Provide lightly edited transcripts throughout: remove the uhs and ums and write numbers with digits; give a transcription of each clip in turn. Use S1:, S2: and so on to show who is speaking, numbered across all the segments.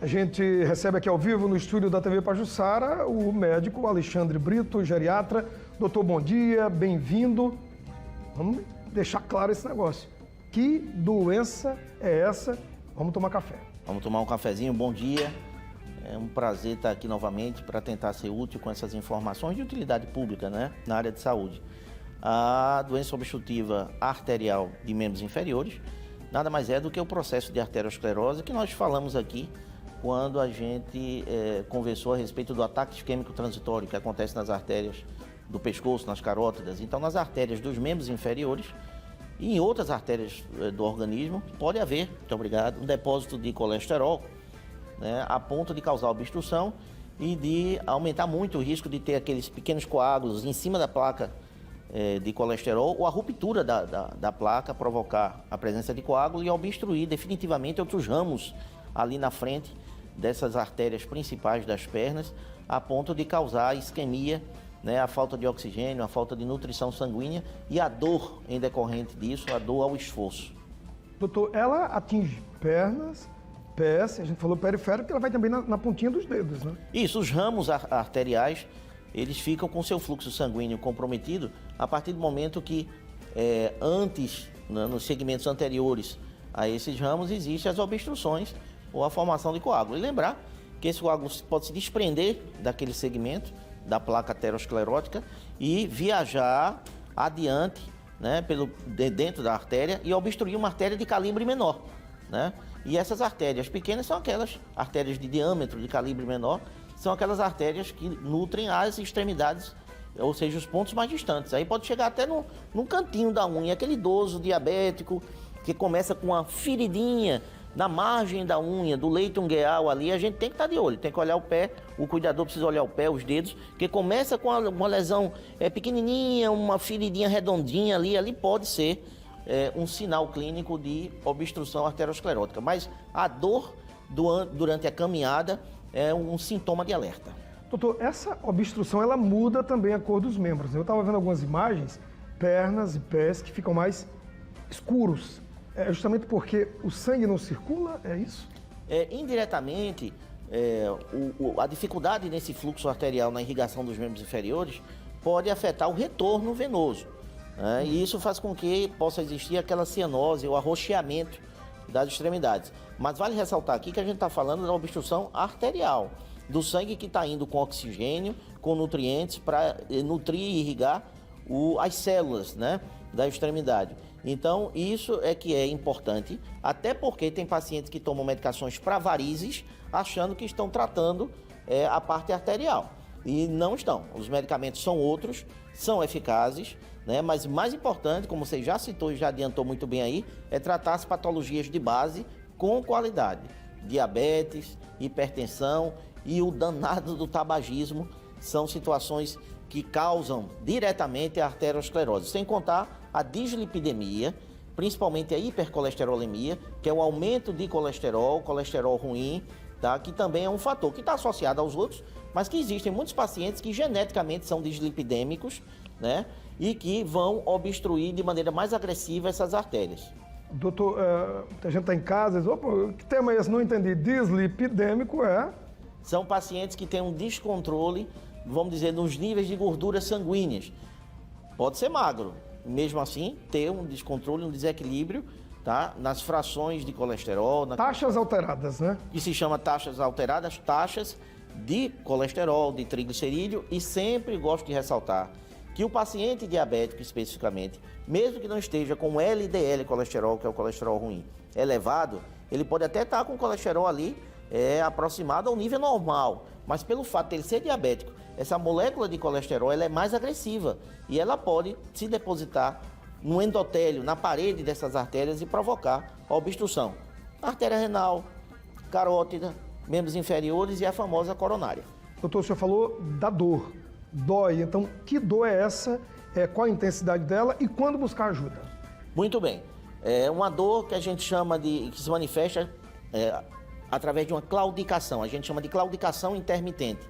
S1: A gente recebe aqui ao vivo no estúdio da TV Pajuçara o médico Alexandre Brito, geriatra. Doutor, bom dia, bem-vindo. Vamos deixar claro esse negócio. Que doença é essa? Vamos tomar café.
S2: Vamos tomar um cafezinho, bom dia. É um prazer estar aqui novamente para tentar ser útil com essas informações de utilidade pública, né, na área de saúde. A doença obstrutiva arterial de membros inferiores nada mais é do que o processo de arteriosclerose que nós falamos aqui quando a gente conversou a respeito do ataque isquêmico transitório que acontece nas artérias do pescoço, nas carótidas. Então, nas artérias dos membros inferiores e em outras artérias do organismo, pode haver, muito obrigado, um depósito de colesterol, né, a ponto de causar obstrução e de aumentar muito o risco de ter aqueles pequenos coágulos em cima da placa de colesterol ou a ruptura da placa, provocar a presença de coágulo e obstruir definitivamente outros ramos ali na frente dessas artérias principais das pernas, a ponto de causar isquemia, né, a falta de oxigênio, a falta de nutrição sanguínea e a dor em decorrente disso, a dor ao esforço.
S1: Doutor, ela atinge pernas, pés, a gente falou periférico, porque ela vai também na pontinha dos dedos, né?
S2: Isso, os ramos arteriais, eles ficam com seu fluxo sanguíneo comprometido a partir do momento que antes, né, nos segmentos anteriores a esses ramos, existem as obstruções ou a formação de coágulo. E lembrar que esse coágulo pode se desprender daquele segmento, da placa aterosclerótica, e viajar adiante, né, dentro da artéria e obstruir uma artéria de calibre menor, né? E essas artérias pequenas são aquelas artérias de diâmetro de calibre menor, são aquelas artérias que nutrem as extremidades, ou seja, os pontos mais distantes. Aí pode chegar até num cantinho da unha, aquele idoso diabético que começa com uma feridinha na margem da unha, do leito ungueal ali, a gente tem que estar de olho, tem que olhar o pé, o cuidador precisa olhar o pé, os dedos, que começa com uma lesão pequenininha, uma feridinha redondinha ali pode ser um sinal clínico de obstrução arteriosclerótica, mas a dor durante a caminhada é um sintoma de alerta.
S1: Doutor, essa obstrução, ela muda também a cor dos membros. Eu estava vendo algumas imagens, pernas e pés que ficam mais escuros. É justamente porque o sangue não circula, é isso?
S2: Indiretamente, a dificuldade nesse fluxo arterial na irrigação dos membros inferiores pode afetar o retorno venoso. Né? E isso faz com que possa existir aquela cianose ou arroxeamento das extremidades. Mas vale ressaltar aqui que a gente está falando da obstrução arterial, do sangue que está indo com oxigênio, com nutrientes para nutrir e irrigar as células, né, da extremidade. Então, isso é que é importante, até porque tem pacientes que tomam medicações para varizes, achando que estão tratando a parte arterial. E não estão. Os medicamentos são outros, são eficazes, né? Mas mais importante, como você já citou e já adiantou muito bem aí, é tratar as patologias de base com qualidade. Diabetes, hipertensão e o danado do tabagismo são situações que causam diretamente a arteriosclerose, sem contar a dislipidemia, principalmente a hipercolesterolemia, que é o aumento de colesterol ruim, tá? Que também é um fator que está associado aos outros, mas que existem muitos pacientes que geneticamente são dislipidêmicos, né? E que vão obstruir de maneira mais agressiva essas artérias.
S1: Doutor, a gente está em casa e diz, opa, que tema é esse? Não entendi. Dislipidêmico
S2: São pacientes que têm um descontrole, vamos dizer, nos níveis de gorduras sanguíneas. Pode ser magro, mesmo assim, ter um descontrole, um desequilíbrio, tá? Nas frações de colesterol.
S1: Taxas alteradas, né?
S2: Que se chama taxas alteradas, taxas de colesterol, de triglicerídeo, e sempre gosto de ressaltar que o paciente diabético, especificamente, mesmo que não esteja com LDL colesterol, que é o colesterol ruim, elevado, ele pode até estar com o colesterol ali aproximado ao nível normal, mas pelo fato de ele ser diabético, essa molécula de colesterol ela é mais agressiva e ela pode se depositar no endotélio, na parede dessas artérias e provocar a obstrução. Artéria renal, carótida, membros inferiores e a famosa coronária.
S1: Doutor, o senhor falou da dor. Dói, então que dor é essa? Qual a intensidade dela e quando buscar ajuda?
S2: Muito bem. É uma dor que a gente chama que se manifesta através de uma claudicação. A gente chama de claudicação intermitente.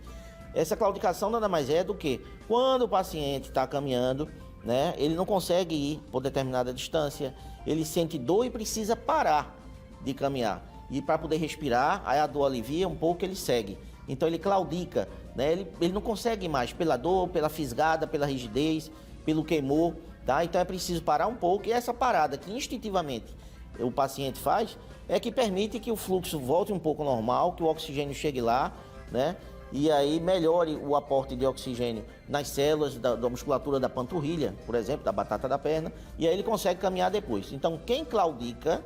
S2: Essa claudicação nada mais é do que quando o paciente está caminhando, né? Ele não consegue ir por determinada distância, ele sente dor e precisa parar de caminhar. E para poder respirar, aí a dor alivia um pouco, ele segue. Então ele claudica, né? Ele não consegue mais pela dor, pela fisgada, pela rigidez, pelo queimor, tá? Então é preciso parar um pouco, e essa parada que instintivamente o paciente faz é que permite que o fluxo volte um pouco normal, que o oxigênio chegue lá, né? E aí melhore o aporte de oxigênio nas células da musculatura da panturrilha, por exemplo, da batata da perna, e aí ele consegue caminhar depois. Então quem claudica,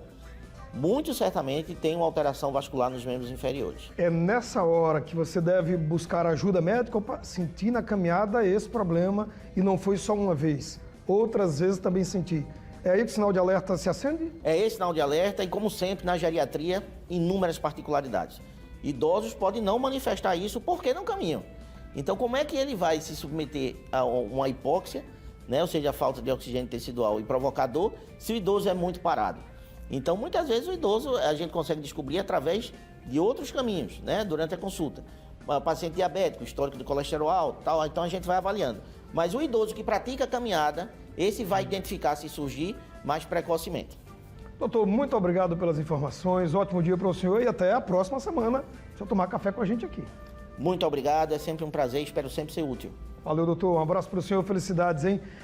S2: muito certamente tem uma alteração vascular nos membros inferiores.
S1: É nessa hora que você deve buscar ajuda médica para sentir na caminhada esse problema, e não foi só uma vez, outras vezes também senti. É aí que o sinal de alerta se acende?
S2: É esse sinal de alerta, e como sempre na geriatria, inúmeras particularidades. Idosos podem não manifestar isso porque não caminham. Então como é que ele vai se submeter a uma hipóxia, né? Ou seja, a falta de oxigênio tecidual e provocador, se o idoso é muito parado? Então, muitas vezes, o idoso a gente consegue descobrir através de outros caminhos, né? Durante a consulta. Paciente diabético, histórico de colesterol alto, tal, então a gente vai avaliando. Mas o idoso que pratica a caminhada, esse vai identificar se surgir mais precocemente.
S1: Doutor, muito obrigado pelas informações, ótimo dia para o senhor e até a próxima semana, se eu tomar café com a gente aqui.
S2: Muito obrigado, é sempre um prazer, espero sempre ser útil.
S1: Valeu, doutor, um abraço para o senhor, felicidades, hein?